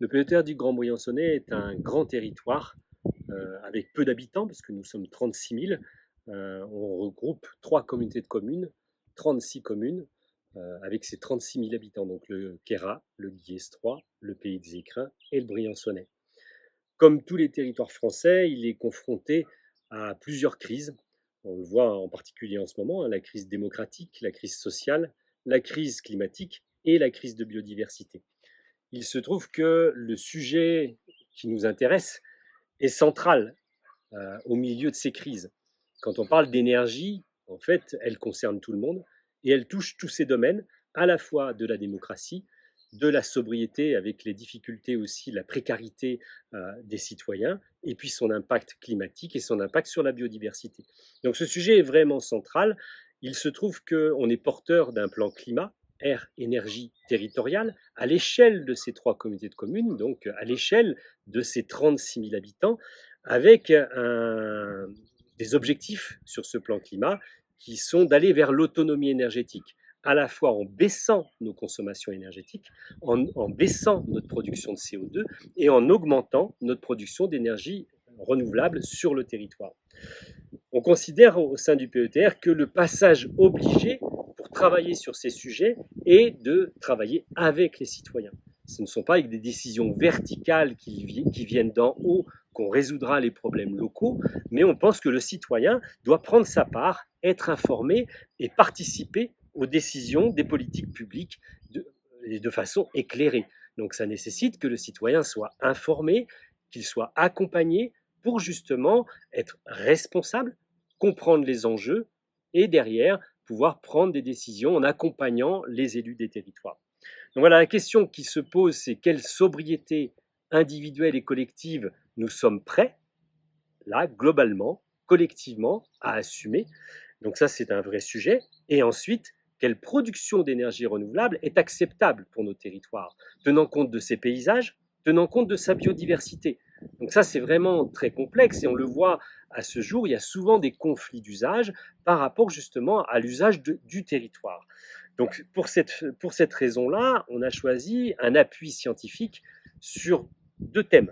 Le PETR du Grand Briançonnais est un grand territoire avec peu d'habitants, parce que nous sommes 36 000. On regroupe 3 communautés de communes, 36 communes, avec ces 36 000 habitants, donc le Queyras, le Guillestrois, le Pays des Écrins et le Briançonnais. Comme tous les territoires français, il est confronté à plusieurs crises. On le voit en particulier en ce moment, la crise démocratique, la crise sociale, la crise climatique et la crise de biodiversité. Il se trouve que le sujet qui nous intéresse est central au milieu de ces crises. Quand on parle d'énergie, en fait, elle concerne tout le monde et elle touche tous ces domaines, à la fois de la démocratie, de la sobriété avec les difficultés aussi, la précarité des citoyens, et puis son impact climatique et son impact sur la biodiversité. Donc ce sujet est vraiment central. Il se trouve qu'on est porteur d'un plan climat, air, énergie territoriale, à l'échelle de ces 3 communautés de communes, donc à l'échelle de ces 36 000 habitants, avec des objectifs sur ce plan climat qui sont d'aller vers l'autonomie énergétique, à la fois en baissant nos consommations énergétiques, en baissant notre production de CO2 et en augmentant notre production d'énergie renouvelable sur le territoire. On considère au sein du PETR que le passage obligé pour travailler sur ces sujets est de travailler avec les citoyens. Ce ne sont pas avec des décisions verticales qui viennent d'en haut qu'on résoudra les problèmes locaux, mais on pense que le citoyen doit prendre sa part, être informé et participer aux décisions des politiques publiques de façon éclairée. Donc ça nécessite que le citoyen soit informé, qu'il soit accompagné pour justement être responsable, comprendre les enjeux et derrière pouvoir prendre des décisions en accompagnant les élus des territoires. Donc voilà, la question qui se pose, c'est quelle sobriété individuelle et collective nous sommes prêts, là, globalement, collectivement, à assumer. Donc ça, c'est un vrai sujet. Et ensuite, quelle production d'énergie renouvelable est acceptable pour nos territoires, tenant compte de ses paysages, tenant compte de sa biodiversité. Donc ça, c'est vraiment très complexe et on le voit à ce jour, il y a souvent des conflits d'usage par rapport justement à l'usage du territoire. Donc pour cette raison-là, on a choisi un appui scientifique sur 2 thèmes.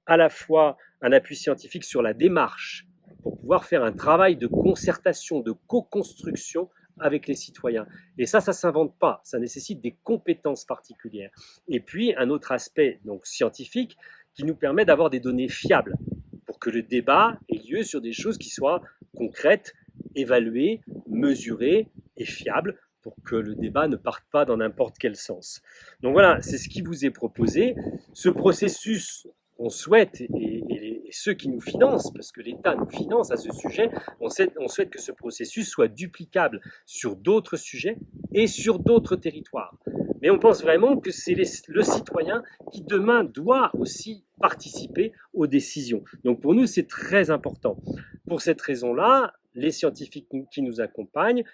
À la fois un appui scientifique sur la démarche pour pouvoir faire un travail de concertation, de co-construction avec les citoyens. Et ça ne s'invente pas, ça nécessite des compétences particulières. Et puis un autre aspect donc scientifique qui nous permet d'avoir des données fiables pour que le débat ait lieu sur des choses qui soient concrètes, évaluées, mesurées et fiables pour que le débat ne parte pas dans n'importe quel sens. Donc voilà, c'est ce qui vous est proposé. Ce processus, on souhaite, et ceux qui nous financent, parce que l'État nous finance à ce sujet, on souhaite que ce processus soit duplicable sur d'autres sujets et sur d'autres territoires. Mais on pense vraiment que c'est le citoyen qui demain doit aussi participer aux décisions. Donc pour nous, c'est très important. Pour cette raison-là, les scientifiques qui nous accompagnent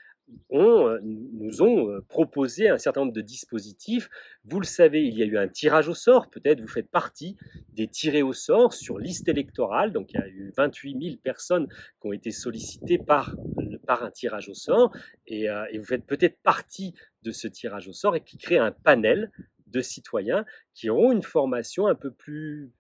nous ont proposé un certain nombre de dispositifs. Vous le savez, il y a eu un tirage au sort, peut-être vous faites partie des tirés au sort sur liste électorale, donc il y a eu 28 000 personnes qui ont été sollicitées par un tirage au sort, et vous faites peut-être partie de ce tirage au sort et qui crée un panel de citoyens qui auront une formation un peu plus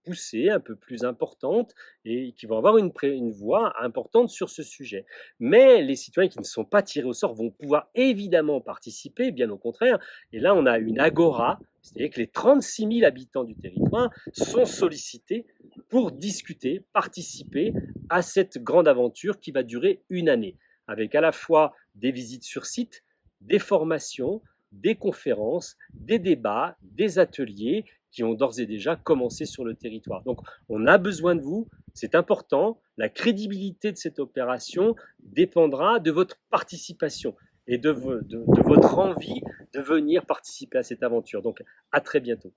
poussée, un peu plus importante et qui vont avoir une voix importante sur ce sujet. Mais les citoyens qui ne sont pas tirés au sort vont pouvoir évidemment participer, bien au contraire. Et là, on a une agora, c'est-à-dire que les 36 000 habitants du territoire sont sollicités pour discuter, participer à cette grande aventure qui va durer une année, avec à la fois des visites sur site, des formations, des conférences, des débats, des ateliers qui ont d'ores et déjà commencé sur le territoire. Donc on a besoin de vous, c'est important, la crédibilité de cette opération dépendra de votre participation et de votre envie de venir participer à cette aventure. Donc à très bientôt.